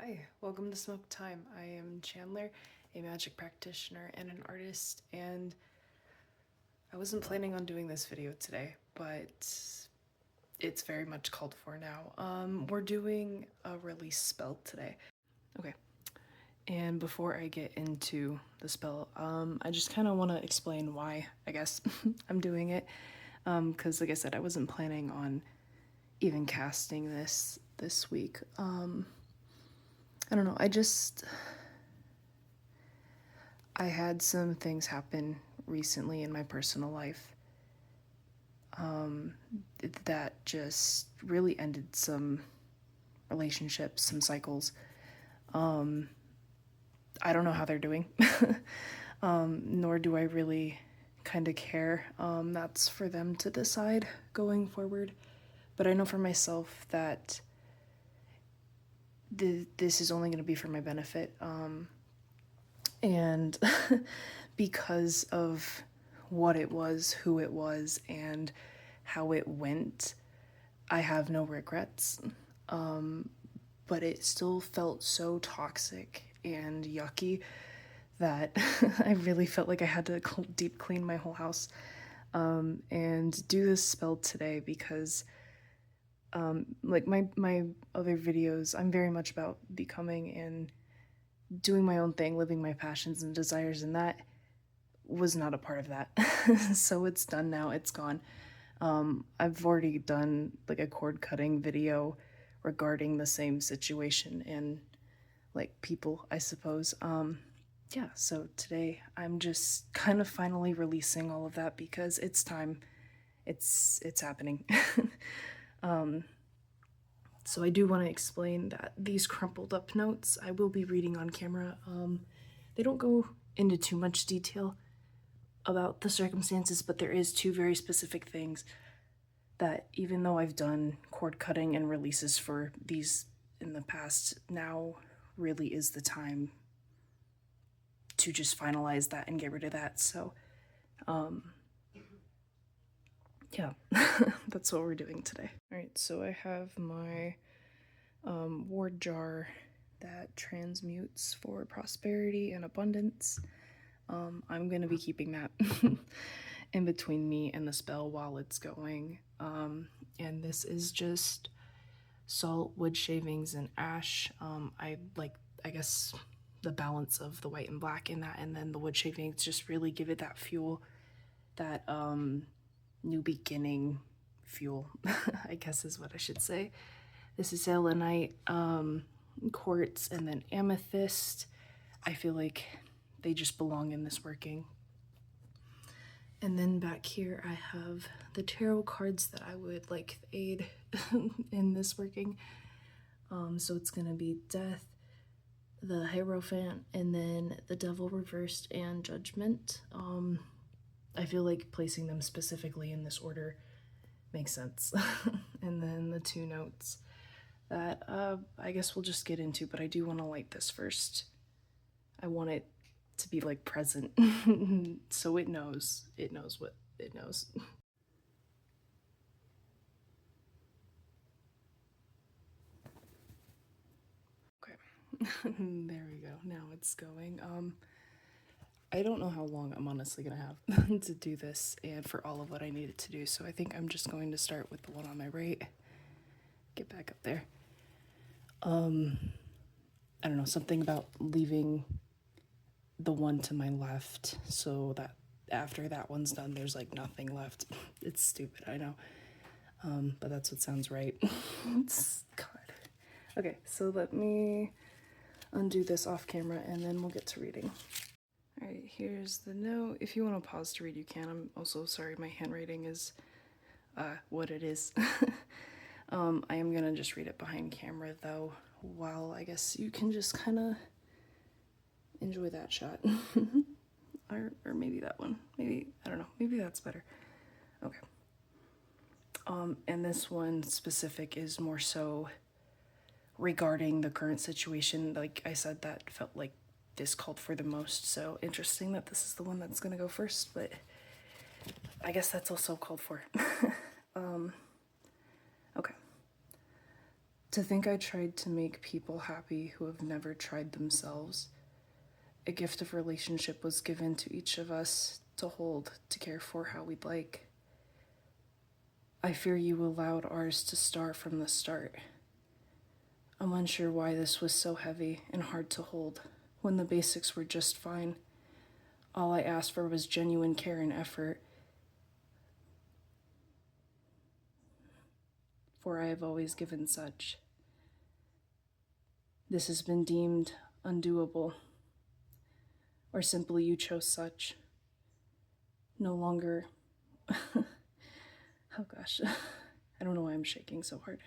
Hi, welcome to Smoke Time. I am Chandler, a magic practitioner and an artist, and I wasn't planning on doing this video today, but it's very much called for now. We're doing a release spell today. Okay, and before I get into the spell, I just kind of want to explain why, I guess, I'm doing it, because like I said, I wasn't planning on even casting this week. I don't know, I had some things happen recently in my personal life that just really ended some relationships, some cycles. I don't know how they're doing, nor do I really kind of care. That's for them to decide going forward. But I know for myself that this is only going to be for my benefit. And because of what it was, who it was, and how it went, I have no regrets. But it still felt so toxic and yucky that I really felt like I had to deep clean my whole house and do this spell today because like my other videos, I'm very much about becoming and doing my own thing, living my passions and desires, and that was not a part of that. So it's done now, it's gone. I've already done like a cord cutting video regarding the same situation and like people, I suppose. Yeah, so today I'm just kind of finally releasing all of that because it's time. It's happening. So I do want to explain that these crumpled up notes I will be reading on camera. They don't go into too much detail about the circumstances, but there is two very specific things that even though I've done cord cutting and releases for these in the past, now really is the time to just finalize that and get rid of that. So yeah, that's what we're doing today. All right, so I have my ward jar that transmutes for prosperity and abundance. I'm gonna be keeping that in between me and the spell while it's going. And this is just salt, wood shavings, and ash. I guess the balance of the white and black in that, and then the wood shavings just really give it that fuel, that new beginning fuel, I guess is what I should say. This is selenite, quartz, and then amethyst. I feel like they just belong in this working. And then back here I have the tarot cards that I would like aid in this working. So it's gonna be Death, the Hierophant, and then the Devil reversed and Judgment. I feel like placing them specifically in this order makes sense. And then the two notes that I guess we'll just get into, but I do want to light this first. I want it to be like present so it knows what it knows. Okay. There we go. Now it's going. I don't know how long I'm honestly gonna have to do this and for all of what I needed to do, so I think I'm just going to start with the one on my right. Get back up there. I don't know, something about leaving the one to my left so that after that one's done there's like nothing left. It's stupid, I know, but that's what sounds right. God. Okay, so let me undo this off camera and then we'll get to reading. All right, here's the note. If you want to pause to read, you can. I'm also sorry my handwriting is what it is. I am gonna just read it behind camera though, while I guess you can just kind of enjoy that shot. or maybe that one. Maybe, I don't know, maybe that's better. Okay. And this one specific is more so regarding the current situation. Like I said, that felt like this called for the most, so interesting that this is the one that's gonna go first, but I guess that's also called for. Okay. To think I tried to make people happy who have never tried themselves. A gift of relationship was given to each of us to hold, to care for how we'd like. I fear you allowed ours to star from the start. I'm unsure why this was so heavy and hard to hold, when the basics were just fine. All I asked for was genuine care and effort, for I have always given such. This has been deemed undoable, or simply you chose such. No longer, oh gosh, I don't know why I'm shaking so hard.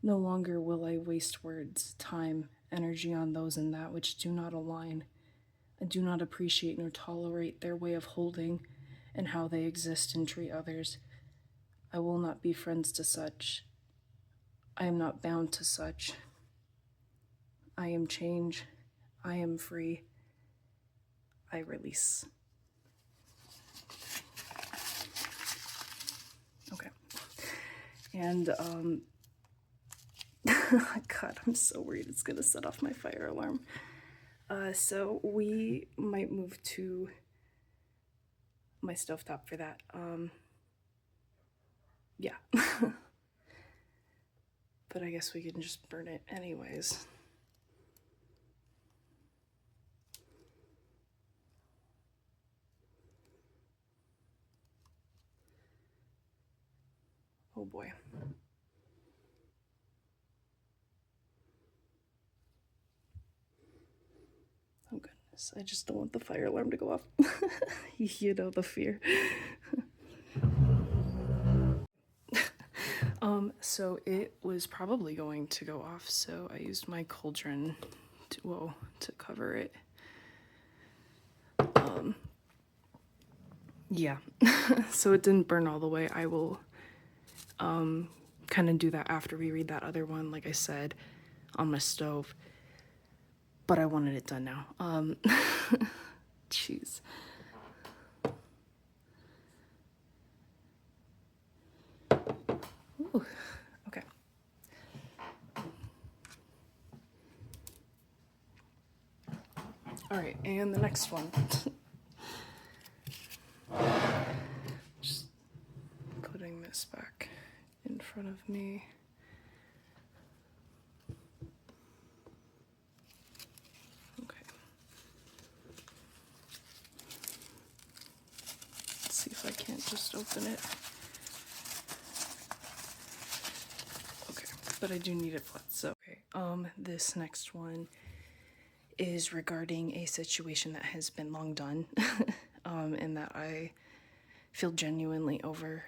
No longer will I waste words, time, energy on those and that which do not align. I do not appreciate nor tolerate their way of holding and how they exist and treat others. I will not be friends to such. I am not bound to such. I am change. I am free. I release. Okay. And, God, I'm so worried it's gonna set off my fire alarm. So we might move to my stovetop for that. Yeah. But I guess we can just burn it anyways. Oh boy. Oh goodness, I just don't want the fire alarm to go off. You know, the fear. So it was probably going to go off, so I used my cauldron to cover it. Yeah, so it didn't burn all the way. I will kind of do that after we read that other one, like I said, on my stove. But I wanted it done now. Jeez. Ooh, okay. All right, and the next one. Just putting this back in front of me. Okay. Let's see if I can't just open it. Okay, but I do need it flat, so okay. This next one is regarding a situation that has been long done, and that I feel genuinely over.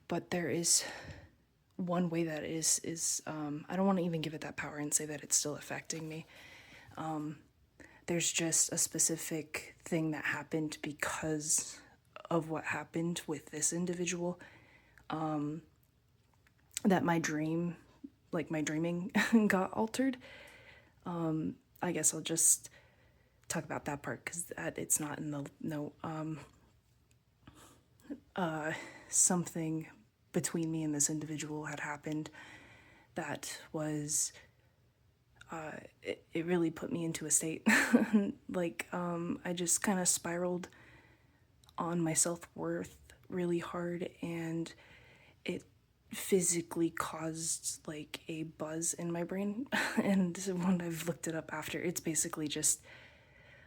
But there is one way that is I don't want to even give it that power and say that it's still affecting me. There's just a specific thing that happened because of what happened with this individual, that my dreaming got altered. I guess I'll just talk about that part because it's not in the note. Something between me and this individual had happened that was it really put me into a state. I just kind of spiraled on my self-worth really hard, and it physically caused like a buzz in my brain. And when I've looked it up after, it's basically just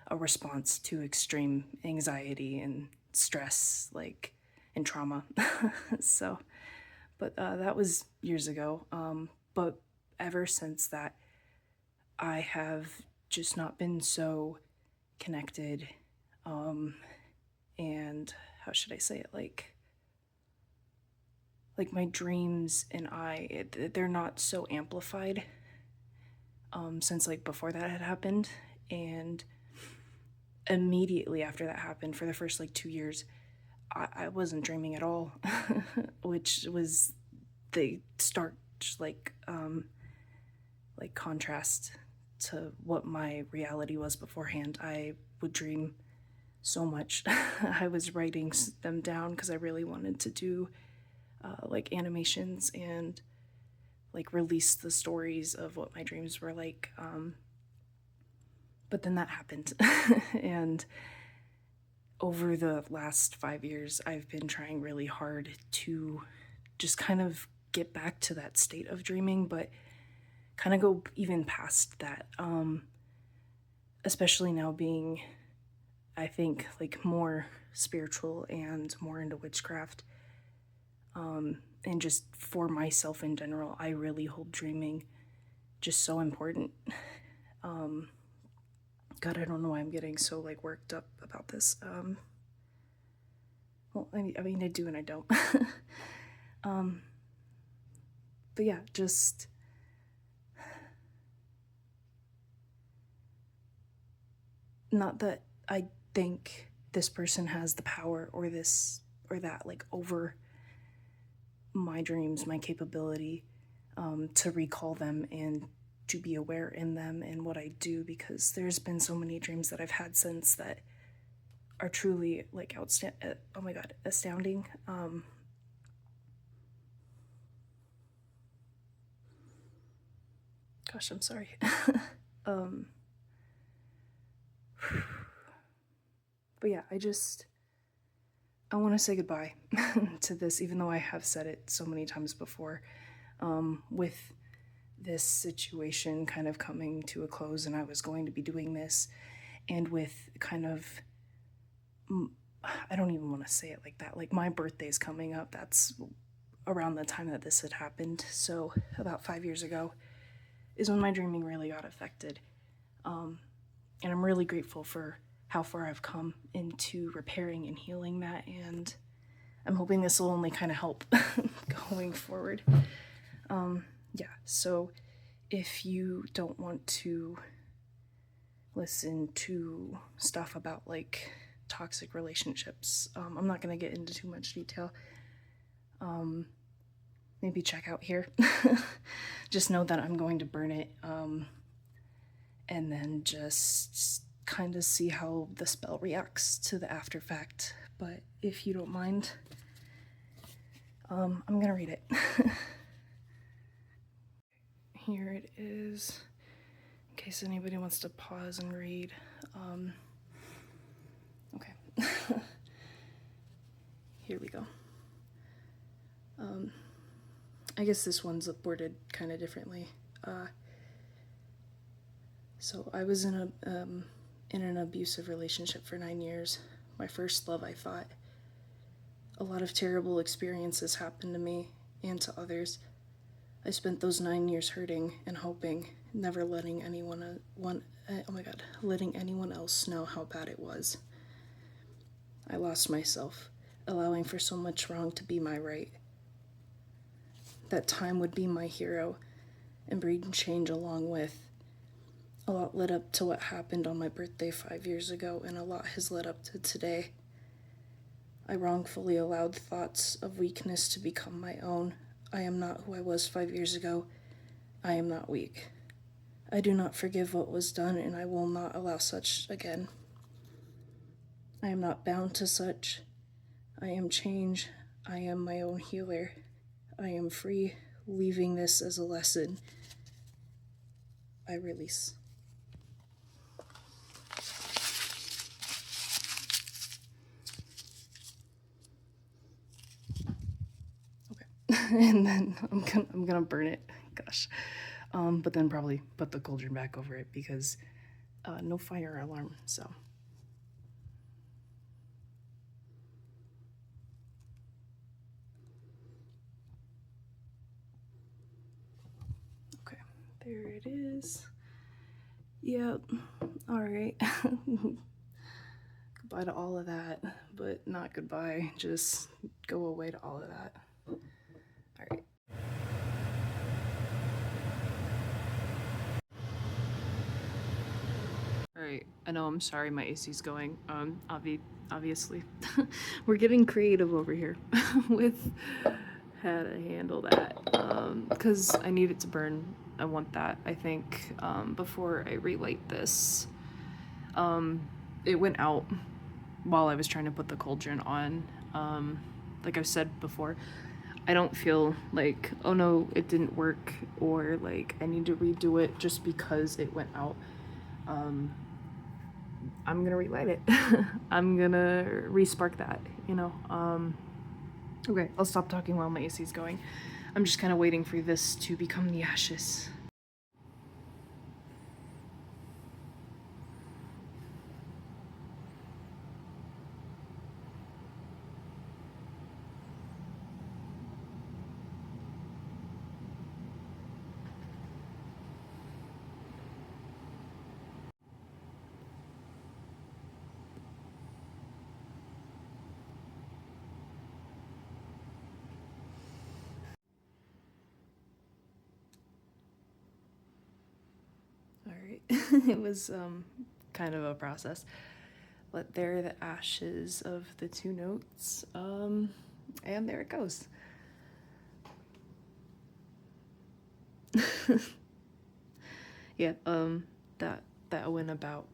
a response to extreme anxiety and stress, and trauma. So, but that was years ago. But ever since that, I have just not been so connected. And how should I say it? Like my dreams and they're not so amplified. Since before that had happened, and immediately after that happened, for the first 2 years, I wasn't dreaming at all, which was the stark contrast to what my reality was beforehand. I would dream so much. I was writing them down because I really wanted to do like animations and like release the stories of what my dreams were like. But then that happened. And over the last 5 years, I've been trying really hard to just kind of get back to that state of dreaming, but kind of go even past that. Especially now being, I think, like more spiritual and more into witchcraft. And just for myself in general, I really hold dreaming just so important. God, I don't know why I'm getting so like worked up about this. Well, I mean, I do and I don't. But yeah, just not that I think this person has the power or this or that like over my dreams, my capability to recall them and to be aware in them and what I do, because there's been so many dreams that I've had since that are truly like oh my god, astounding. Gosh, I'm sorry. But yeah, I want to say goodbye to this, even though I have said it so many times before. With this situation kind of coming to a close, and I was going to be doing this, and with kind of, I don't even want to say it like that, like my birthday's coming up. That's around the time that this had happened. So about 5 years ago is when my dreaming really got affected. And I'm really grateful for how far I've come into repairing and healing that, and I'm hoping this will only kind of help going forward. Yeah, so if you don't want to listen to stuff about like toxic relationships, I'm not going to get into too much detail. Maybe check out here. Just know that I'm going to burn it, and then just kind of see how the spell reacts to the after fact. But if you don't mind, I'm gonna read it. Here it is, in case anybody wants to pause and read. Okay. Here we go. I guess this one's worded kind of differently. So I was in an abusive relationship for 9 years. My first love, I thought. A lot of terrible experiences happened to me and to others. I spent those 9 years hurting and hoping, never letting anyone else know how bad it was. I lost myself, allowing for so much wrong to be my right. That time would be my hero and bring change along with. A lot led up to what happened on my birthday 5 years ago, and a lot has led up to today. I wrongfully allowed thoughts of weakness to become my own. I am not who I was 5 years ago. I am not weak. I do not forgive what was done, and I will not allow such again. I am not bound to such. I am change. I am my own healer. I am free, leaving this as a lesson. I release. And then I'm gonna burn it. Gosh. But then probably put the cauldron back over it, because no fire alarm. So okay, there it is. Yep. All right. Goodbye to all of that, but not goodbye. Just go away to all of that. All right. All right. I know, I'm sorry my AC's going. Obviously. We're getting creative over here with how to handle that. Because I need it to burn. I want that, I think, before I relight this. It went out while I was trying to put the cauldron on. Like I've said before, I don't feel like, oh no, it didn't work, or like I need to redo it just because it went out. I'm gonna relight it. I'm gonna respark that, you know. Okay, I'll stop talking while my AC's going. I'm just kind of waiting for this to become the ashes. Alright, it was kind of a process, but there are the ashes of the two notes, and there it goes. Yeah, that went about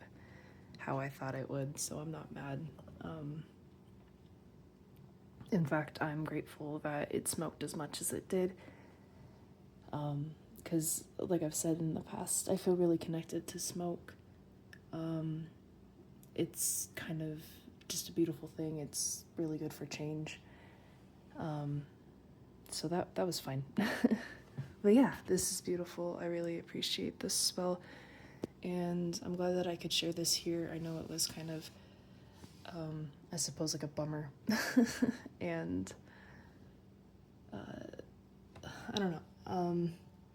how I thought it would, so I'm not mad. In fact, I'm grateful that it smoked as much as it did. Because, like I've said in the past, I feel really connected to smoke. It's kind of just a beautiful thing. It's really good for change. So that was fine. But yeah, this is beautiful. I really appreciate this spell, and I'm glad that I could share this here. I know it was kind of, I suppose, like a bummer. And I don't know.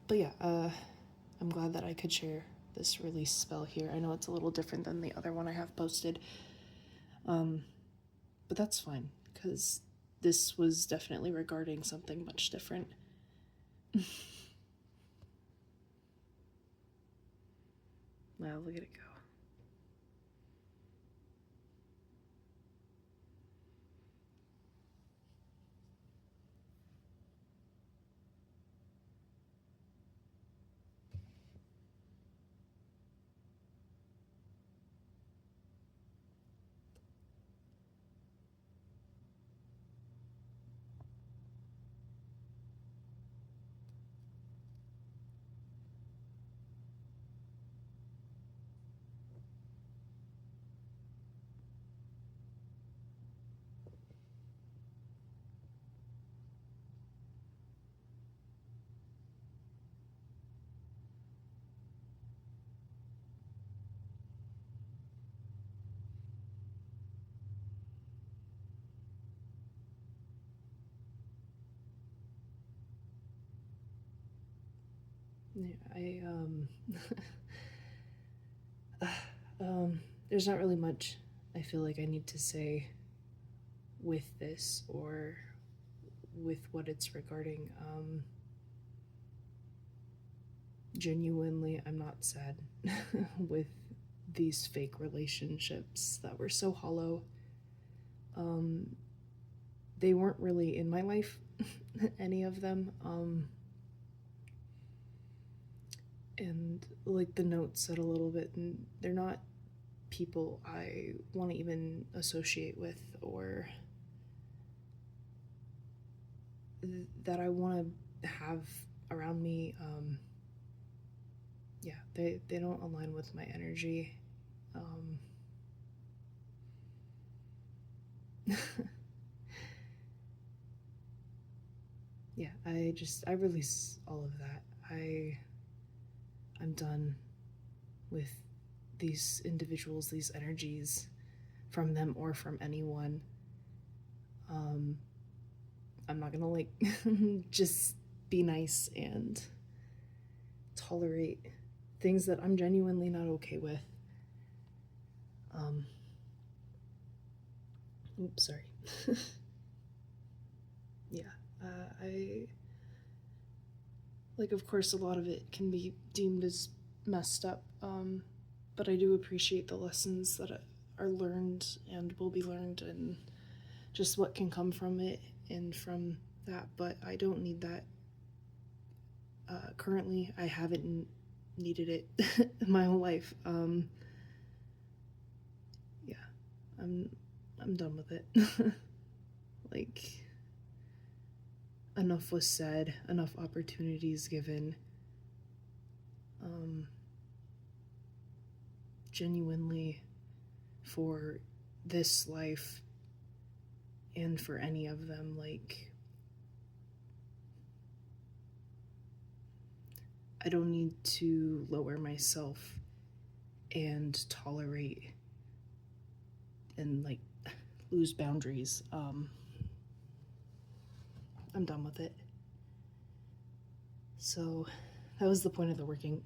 But yeah, I'm glad that I could share this release spell here. I know it's a little different than the other one I have posted. But that's fine, because this was definitely regarding something much different. Wow, look at it go. Yeah, there's not really much I feel like I need to say with this or with what it's regarding. Genuinely, I'm not sad with these fake relationships that were so hollow. They weren't really in my life, any of them. And like the note said a little bit, and they're not people I want to even associate with, or that I want to have around me. Yeah, they don't align with my energy. Yeah, I release all of that. I'm done with these individuals, these energies, from them or from anyone. I'm not gonna like just be nice and tolerate things that I'm genuinely not okay with. Oops, sorry. Yeah, I like, of course, a lot of it can be deemed as messed up, but I do appreciate the lessons that are learned and will be learned, and just what can come from it and from that. But I don't need that. Currently, I haven't needed it my whole life. Yeah, I'm done with it. Like, enough was said, enough opportunities given. Genuinely for this life and for any of them, like, I don't need to lower myself and tolerate and like lose boundaries. I'm done with it. So that was the point of the working.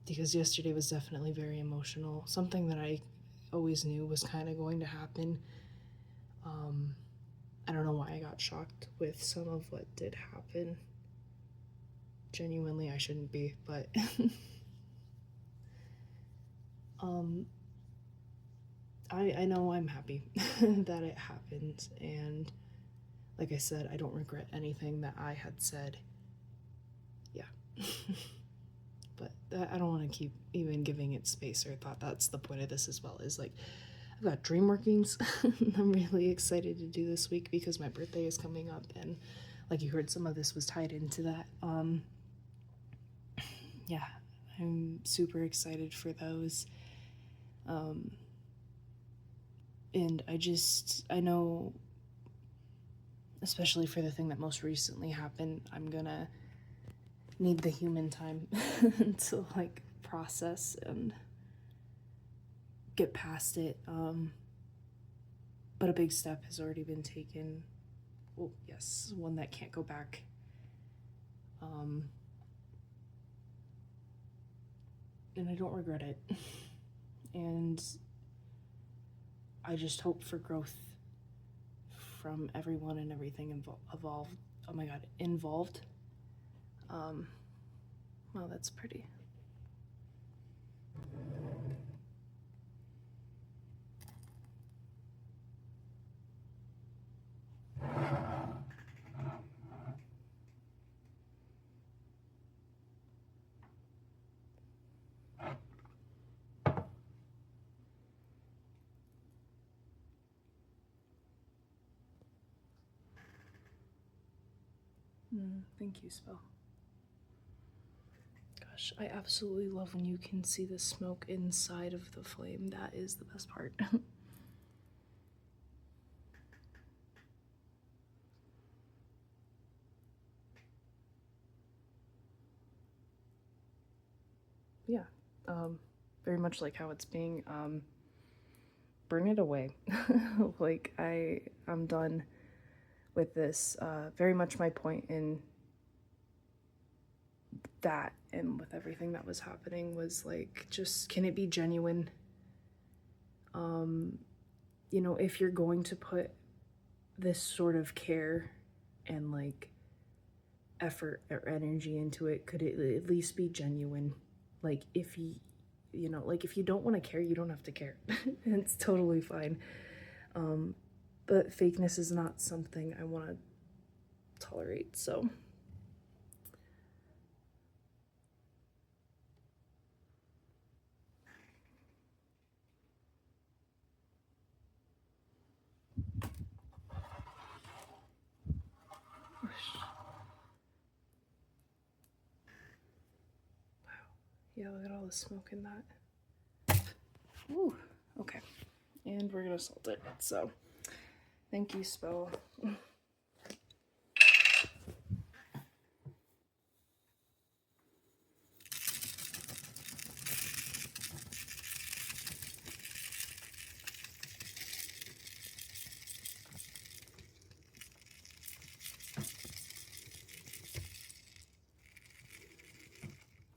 Because yesterday was definitely very emotional. Something that I always knew was kind of going to happen. I don't know why I got shocked with some of what did happen. Genuinely, I shouldn't be, but I know I'm happy that it happened, and like I said, I don't regret anything that I had said. Yeah. But I don't want to keep even giving it space or thought. That's the point of this as well, is like, I've got dream workings I'm really excited to do this week because my birthday is coming up, and like you heard, some of this was tied into that. Yeah, I'm super excited for those. And I know, especially for the thing that most recently happened, I'm gonna need the human time to like process and get past it. But a big step has already been taken. Well, yes, one that can't go back. And I don't regret it. And I just hope for growth from everyone and everything involved. Oh my god, involved. Wow, that's pretty. Thank you, Spell. Gosh, I absolutely love when you can see the smoke inside of the flame. That is the best part. Yeah, very much like how it's being, burn it away. Like, I'm done with this. Very much my point in that and with everything that was happening was like, just, can it be genuine? You know, if you're going to put this sort of care and like effort or energy into it, could it at least be genuine? Like, if you know, like, if you don't want to care, you don't have to care. It's totally fine. But fakeness is not something I want to tolerate, so. Yeah, look at all the smoke in that. Ooh, okay. And we're gonna salt it, so thank you, Spell.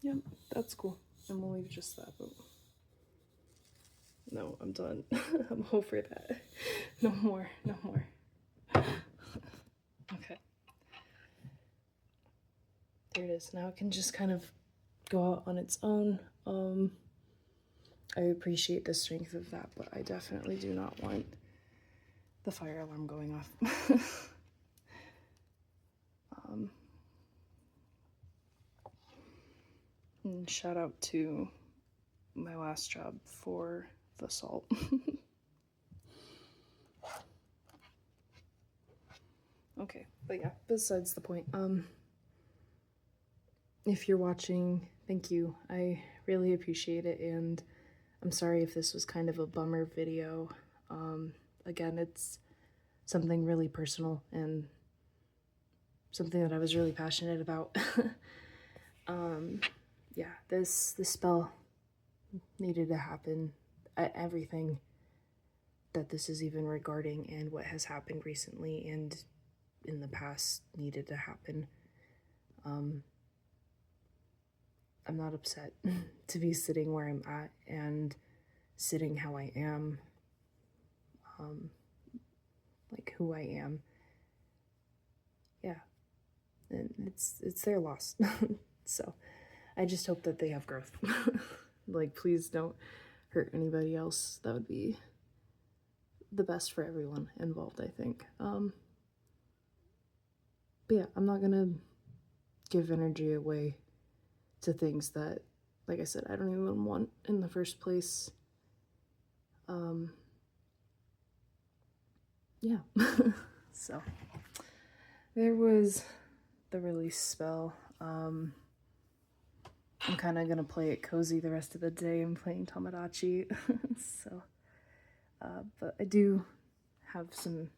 Yep, that's cool. And we'll leave just that, but no, I'm done. I'm over that. No more, no more. Okay. There it is. Now it can just kind of go out on its own. I appreciate the strength of that, but I definitely do not want the fire alarm going off. And shout out to my last job for the salt. Okay, but yeah, besides the point, if you're watching, thank you. I really appreciate it, and I'm sorry if this was kind of a bummer video. Again, it's something really personal and something that I was really passionate about. Yeah, this spell needed to happen. Everything that this is even regarding and what has happened recently and in the past needed to happen. I'm not upset to be sitting where I'm at and sitting how I am, like who I am. Yeah, and it's their loss. So I just hope that they have growth. Like, please don't hurt anybody else. That would be the best for everyone involved, I think. But yeah, I'm not gonna give energy away to things that, like I said, I don't even want in the first place. Yeah. So there was the release spell. I'm kind of gonna play it cozy the rest of the day. I'm playing Tamagotchi. So but I do have some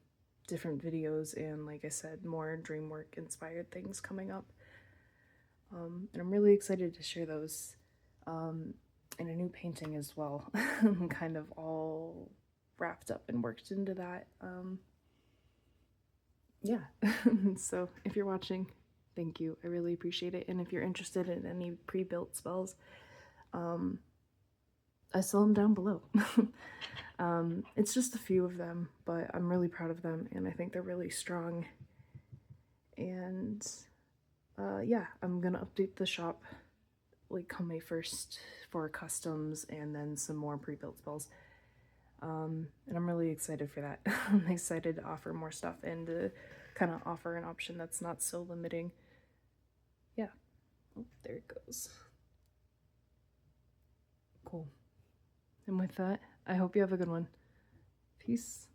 different videos and, like I said, more DreamWork inspired things coming up. And I'm really excited to share those. And a new painting as well. Kind of all wrapped up and worked into that. Yeah. So if you're watching, thank you. I really appreciate it. And if you're interested in any pre-built spells, I sell them down below. It's just a few of them, but I'm really proud of them and I think they're really strong. And yeah, I'm gonna update the shop like come May 1st for customs and then some more pre-built spells. And I'm really excited for that. I'm excited to offer more stuff and to kind of offer an option that's not so limiting. Yeah. Oh, there it goes. Cool. And with that, I hope you have a good one. Peace.